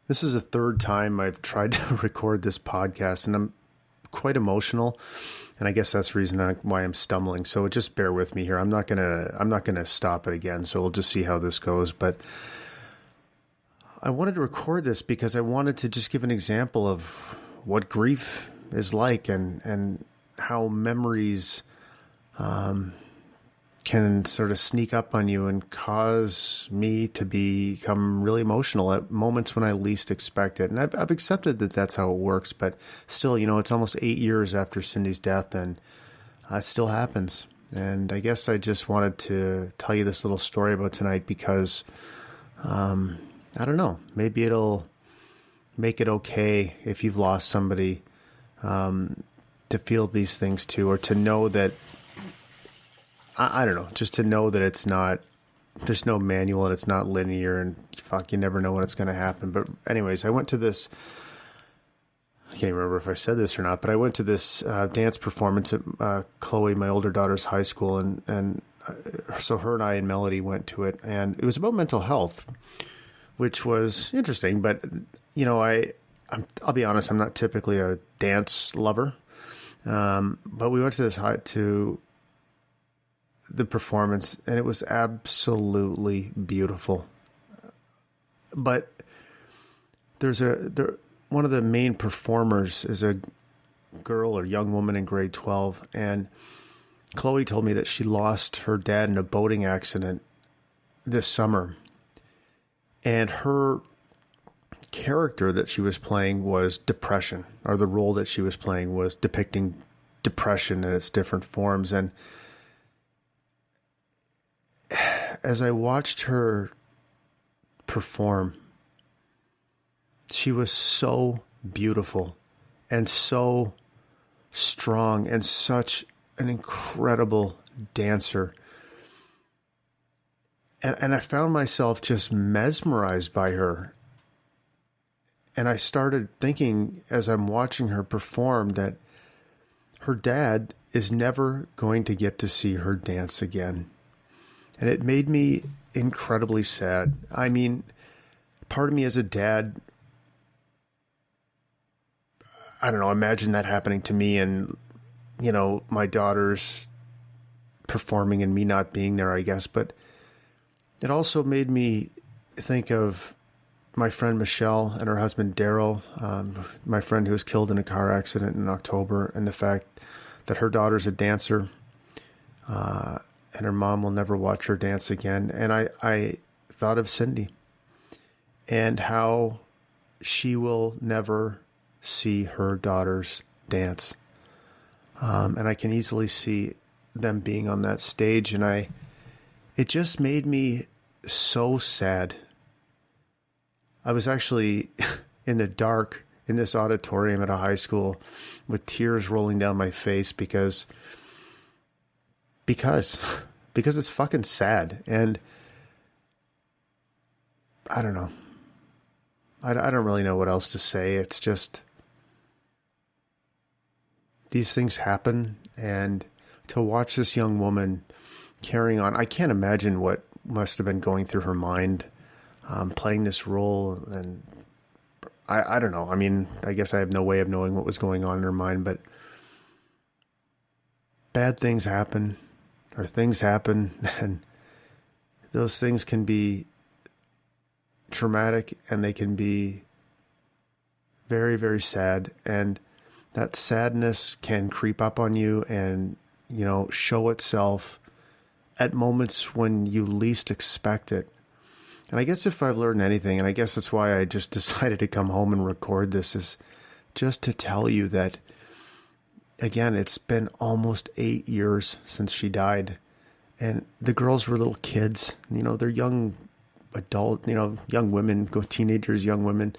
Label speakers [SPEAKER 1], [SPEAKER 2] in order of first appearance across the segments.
[SPEAKER 1] This is the third time I've tried to record this podcast, and I'm quite emotional. And I guess that's the reason why I'm stumbling. So just bear with me here. I'm not gonna stop it again. So we'll just see how this goes. But I wanted to record this because I wanted to just give an example of what grief is like, and how memories can sort of sneak up on you and cause me to become really emotional at moments when I least expect it. And I've accepted that that's how it works, but still, it's almost 8 years after Cindy's death, and it still happens. And I guess I just wanted to tell you this little story about tonight because, I don't know, maybe it'll make it okay if you've lost somebody, to feel these things too, or to know that, I don't know, just to know that there's no manual and it's not linear, and fuck, you never know when it's going to happen. But anyways, I went to this, I can't even remember if I said this or not, but I went to this dance performance at Chloe, my older daughter's high school. And so her and I and Melody went to it, and it was about mental health, which was interesting. But, I'll be honest, I'm not typically a dance lover. But we went to the performance, and it was absolutely beautiful. But one of the main performers is a girl or young woman in grade 12, and Chloe told me that she lost her dad in a boating accident this summer, and her character that she was playing was depression, or the role that she was playing was depicting depression in its different forms. And as I watched her perform, she was so beautiful and so strong and such an incredible dancer. And I found myself just mesmerized by her. And I started thinking, as I'm watching her perform, that her dad is never going to get to see her dance again. And it made me incredibly sad. I mean, part of me as a dad, I don't know, imagine that happening to me, and, my daughter's performing and me not being there, I guess. But it also made me think of my friend Michelle and her husband Daryl, my friend who was killed in a car accident in October, and the fact that her daughter's a dancer, and her mom will never watch her dance again. And I thought of Cindy and how she will never see her daughters dance. And I can easily see them being on that stage. And it just made me so sad. I was actually in the dark in this auditorium at a high school with tears rolling down my face because it's fucking sad. And I don't know. I don't really know what else to say. It's just, these things happen, and to watch this young woman carrying on, I can't imagine what must have been going through her mind, playing this role. And I don't know. I mean, I guess I have no way of knowing what was going on in her mind, but bad things happen. Or things happen, and those things can be traumatic, and they can be very, very sad. And that sadness can creep up on you and, show itself at moments when you least expect it. And I guess if I've learned anything, and I guess that's why I just decided to come home and record this, is just to tell you that, again, it's been almost 8 years since she died, and the girls were little kids. They're young adult, young women, teenagers, young women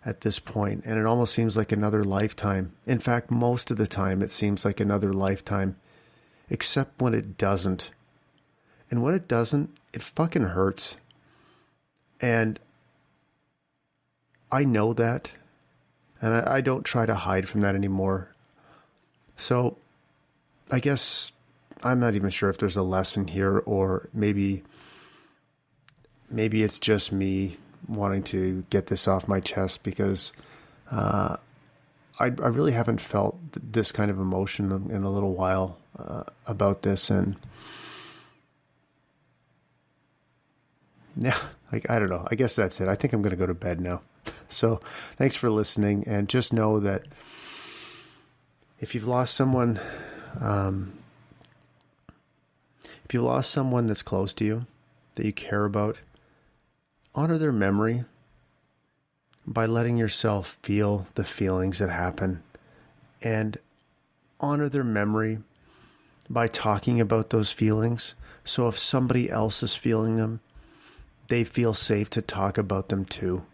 [SPEAKER 1] at this point, and it almost seems like another lifetime. In fact, most of the time it seems like another lifetime, except when it doesn't. And when it doesn't, it fucking hurts. And I know that, and I don't try to hide from that anymore. So I guess I'm not even sure if there's a lesson here, or maybe it's just me wanting to get this off my chest because I really haven't felt this kind of emotion in a little while about this. And yeah, like, I don't know. I guess that's it. I think I'm going to go to bed now. So thanks for listening. And just know that if you've lost someone, that's close to you, that you care about, honor their memory by letting yourself feel the feelings that happen, and honor their memory by talking about those feelings. So if somebody else is feeling them, they feel safe to talk about them too.